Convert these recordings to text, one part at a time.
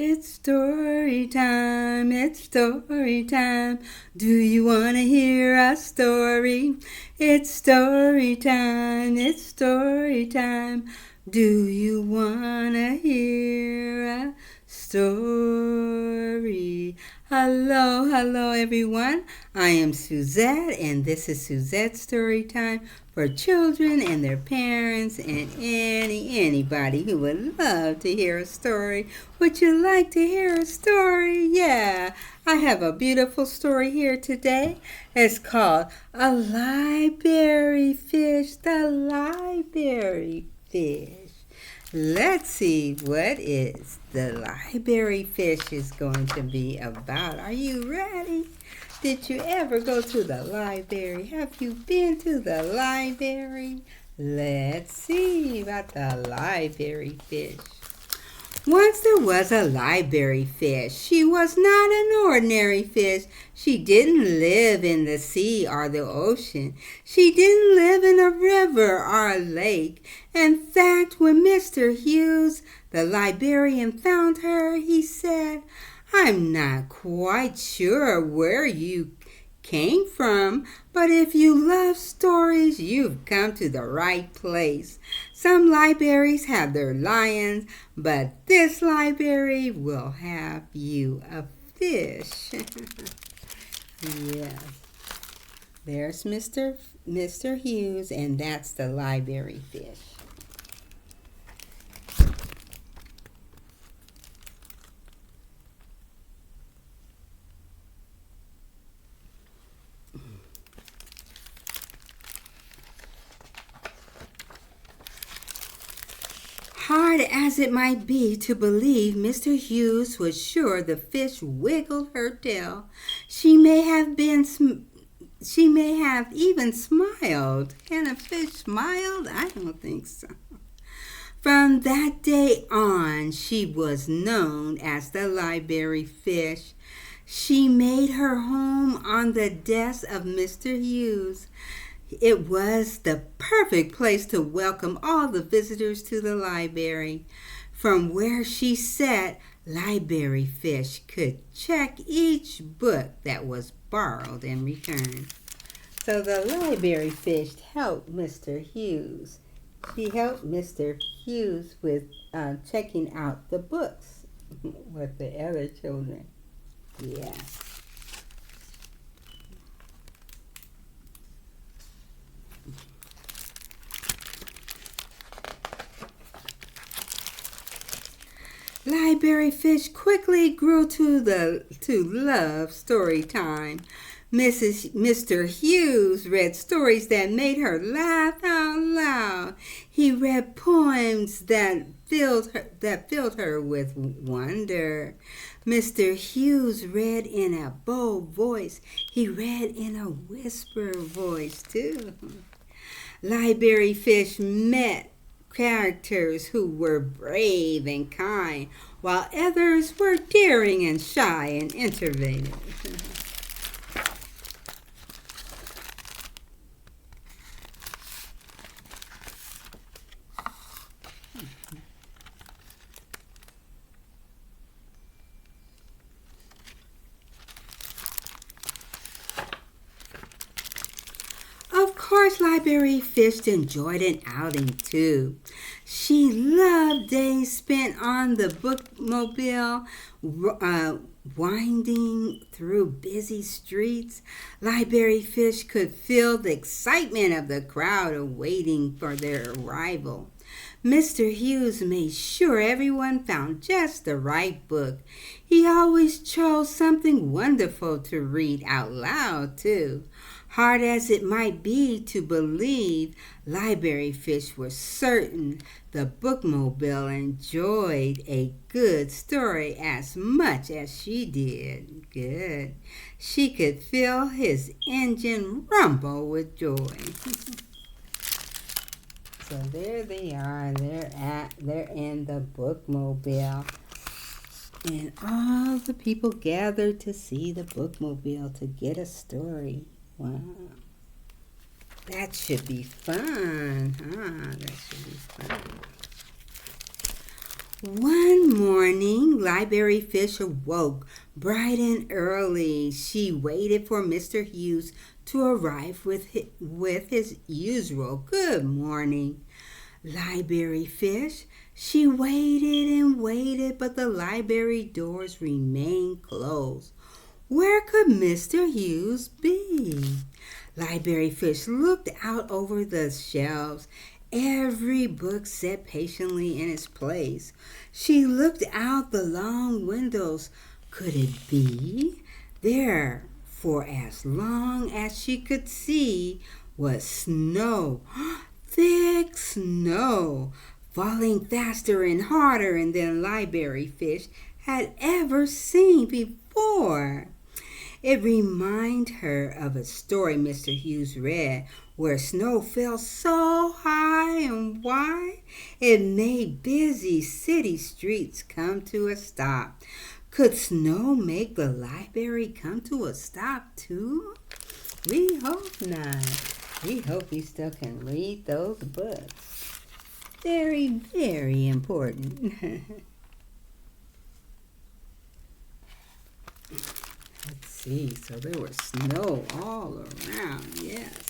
It's story time, it's story time. Do you want to hear a story? It's story time, it's story time. Do you want to hear a story? Hello everyone. I am Suesette and this is Suesette's Story Time for children and their parents and anybody who would love to hear a story. Would you like to hear a story? Yeah, I have a beautiful story here today. It's called A Library Fish, the Library Fish. Let's see what is the library fish is going to be about. Are you ready? Did you ever go to the library? Have you been to the library? Let's see about the library fish. Once there was a library fish. She was not an ordinary fish. She didn't live in the sea or the ocean. She didn't live in a river or a lake. In fact, when Mr. Hughes, the librarian, found her, he said, "I'm not quite sure where you came from, but if you love stories, you've come to the right place. Some libraries have their lions, but this library will have you a fish." Yes. There's Mr. Hughes, and that's the library fish. Hard as it might be to believe, Mr. Hughes was sure the fish wiggled her tail. She may have even smiled. Can a fish smile? I don't think so. From that day on, she was known as the library fish. She made her home on the desk of Mr. Hughes. It was the perfect place to welcome all the visitors to the library. From where she sat, library fish could check each book that was borrowed and returned. So the library fish helped Mr. Hughes. She helped Mr. Hughes with checking out the books with the other children. Yeah. Library fish quickly grew to love story time. Mr. Hughes read stories that made her laugh out loud. He read poems that filled her with wonder. Mr. Hughes read in a bold voice. He read in a whisper voice too. Library fish met characters who were brave and kind, while others were daring and shy and introverted. Of course, library fish enjoyed an outing too. She loved days spent on the bookmobile, winding through busy streets. Library fish could feel the excitement of the crowd awaiting for their arrival. Mr. Hughes made sure everyone found just the right book. He always chose something wonderful to read out loud too. Hard as it might be to believe, library fish were certain the bookmobile enjoyed a good story as much as she did. Good. She could feel his engine rumble with joy. So there they are. They're in the bookmobile. And all the people gathered to see the bookmobile to get a story. Wow. That should be fun, huh? That should be fun. One morning, Library Fish awoke bright and early. She waited for Mr. Hughes to arrive with his usual good morning. Library Fish. She waited and waited, but the library doors remained closed. Where could Mr. Hughes be? Library Fish looked out over the shelves. Every book sat patiently in its place. She looked out the long windows. Could it be? There, for as long as she could see, was snow. Thick snow, falling faster and harder than Library Fish had ever seen before. It reminded her of a story Mr. Hughes read where snow fell so high and wide it made busy city streets come to a stop. Could snow make the library come to a stop too? We hope not. We hope we still can read those books. Very, very important. Let's see. So there was snow all around. Yes.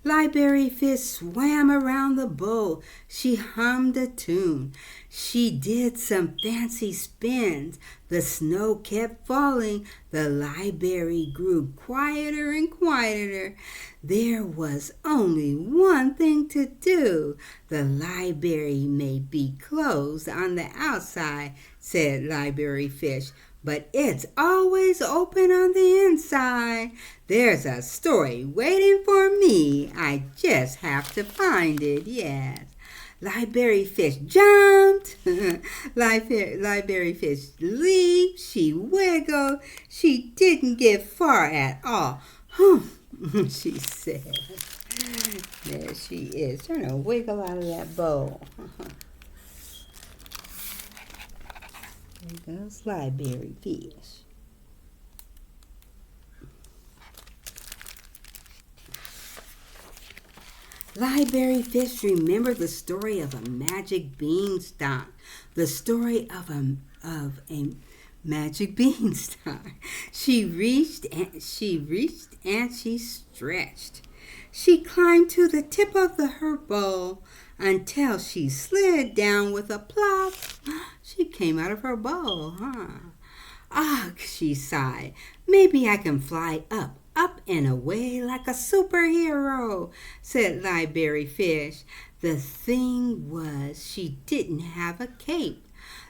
Library Fish swam around the bowl. She hummed a tune. She did some fancy spins. The snow kept falling. The library grew quieter and quieter. There was only one thing to do. The library may be closed on the outside, said Library Fish, but it's always open on the inside. There's a story waiting for me. I just have to find it, yes. Library Fish jumped. Library Fish leaped. She wiggled. She didn't get far at all. She said. There she is, trying to wiggle out of that bowl. There goes Library Fish. Library Fish remembered the story of a magic beanstalk. The story of a magic beanstalk. She reached and she stretched. She climbed to the tip of her bowl until she slid down with a plop. She came out of her bowl, Ugh, she sighed. Maybe I can fly up and away like a superhero, said Library Fish. The thing was, she didn't have a cape.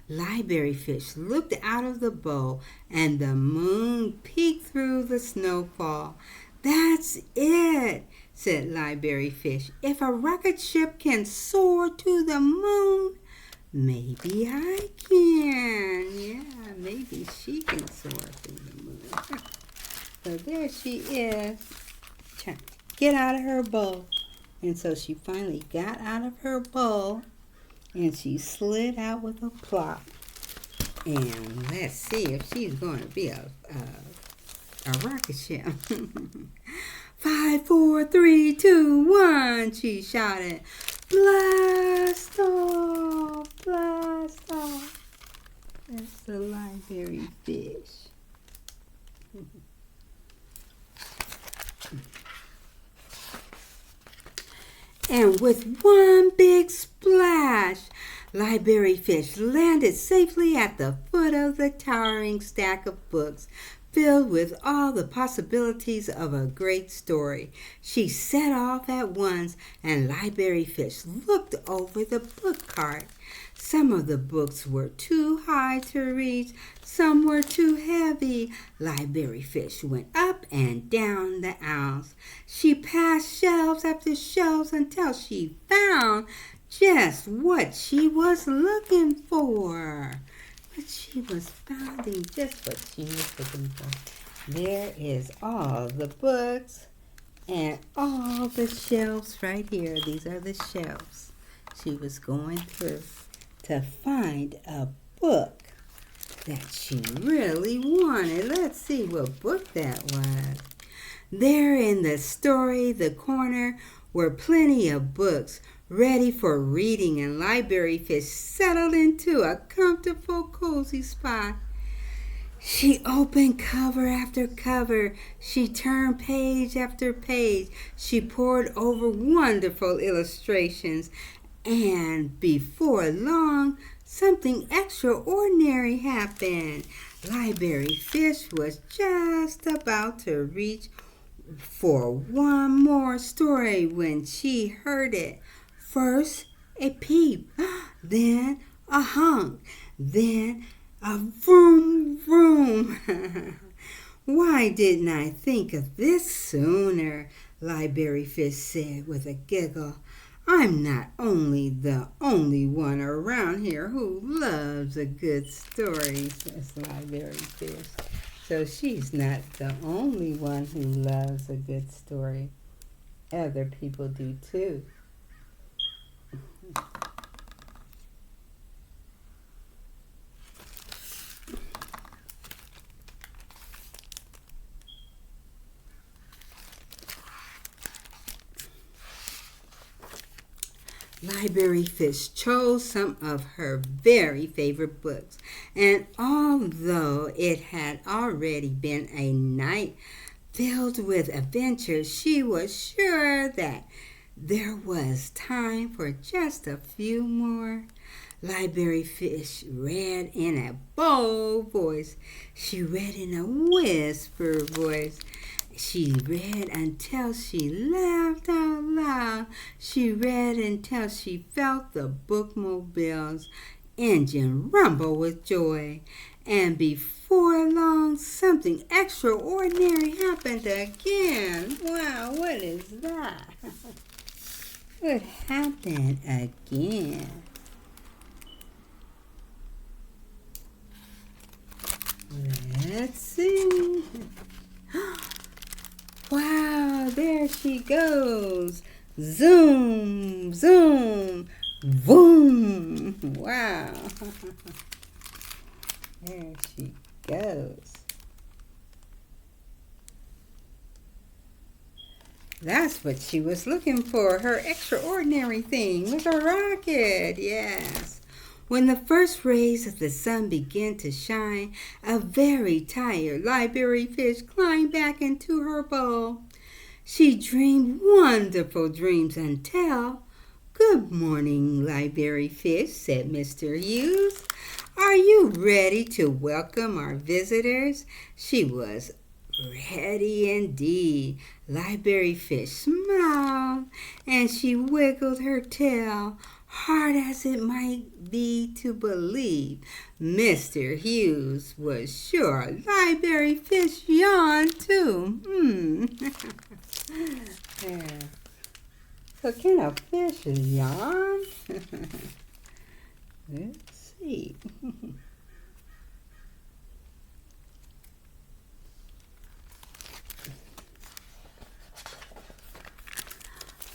Library Fish looked out of the bowl, and the moon peeked through the snowfall. That's it, said Library Fish. If a rocket ship can soar to the moon, maybe I can. Yeah, maybe she can soar to the moon. So there she is, trying to get out of her bowl. And so she finally got out of her bowl, and she slid out with a plop. And let's see if she's going to be a rocket ship. 5, 4, 3, 2, 1, she shouted. Blast off, blast off. That's the Library Fish. And with one big splash, Library Fish landed safely at the foot of the towering stack of books, filled with all the possibilities of a great story. She set off at once, and Library Fish looked over the book cart. Some of the books were too high to reach, some were too heavy. Library Fish went up and down the aisles. She passed shelves after shelves until she found just what she was looking for. But she was finding just what she was looking for. There is all the books and all the shelves right here. These are the shelves she was going through to find a book that she really wanted. Let's see what book that was. There in the story, the corner, were plenty of books ready for reading, and Library Fish settled into a comfortable, cozy spot. She opened cover after cover. She turned page after page. She pored over wonderful illustrations. And before long, something extraordinary happened. Library Fish was just about to reach for one more story when she heard it. First, a peep, then a honk, then a vroom vroom. Why didn't I think of this sooner? Library Fish said with a giggle. I'm not the only one around here who loves a good story, says Library Fish. So she's not the only one who loves a good story. Other people do too. Library Fish chose some of her very favorite books, and although it had already been a night filled with adventures, she was sure that there was time for just a few more. Library Fish read in a bold voice. She read in a whisper voice. She read until she laughed out loud. She read until she felt the bookmobile's engine rumble with joy. And before long, something extraordinary happened again. Wow, what is that? What happened again? Let's see. Wow, there she goes. Zoom, zoom, boom. Wow. There she goes. That's what she was looking for. Her extraordinary thing was a rocket. Yes. When the first rays of the sun began to shine, a very tired Library Fish climbed back into her bowl. She dreamed wonderful dreams until... Good morning, Library Fish, said Mr. Hughes. Are you ready to welcome our visitors? She was ready indeed. Library Fish smiled, and she wiggled her tail. Hard as it might be to believe, Mr. Hughes was sure Library Fish yawned too. There. So can a fish yawn? Let's see.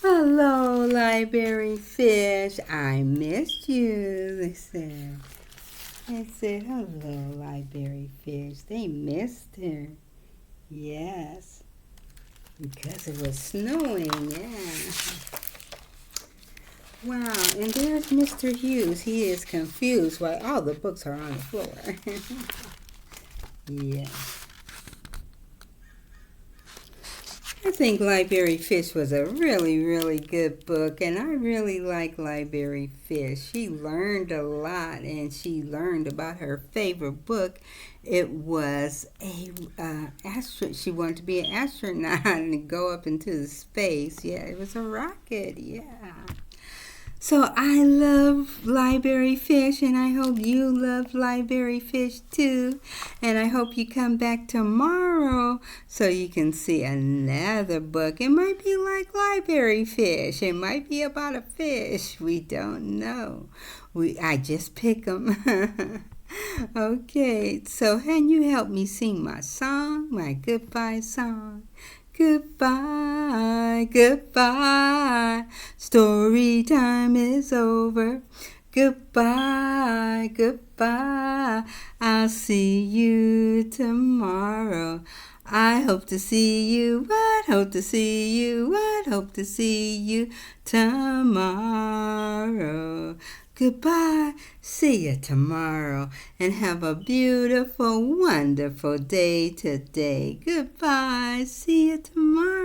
Hello, Library Fish. I missed you, they said. They said, hello, Library Fish. They missed her. Yes. Because it was snowing, yeah. Wow, and there's Mr. Hughes. He is confused why all the books are on the floor. Yeah. I think Library Fish was a really, really good book, and I really like Library Fish. She learned a lot, and she learned about her favorite book. It was she wanted to be an astronaut and go up into space. Yeah, it was a rocket, yeah. So I love Library Fish, and I hope you love Library Fish too. And I hope you come back tomorrow so you can see another book. It might be like Library Fish. It might be about a fish. We don't know. I just pick them. Okay, so can you help me sing my song, my goodbye song? Goodbye, goodbye, story time is over. Goodbye, goodbye, I'll see you tomorrow. I hope to see you. I hope to see you. I hope to see you tomorrow. Goodbye. See you tomorrow. And have a beautiful, wonderful day today. Goodbye. See you tomorrow.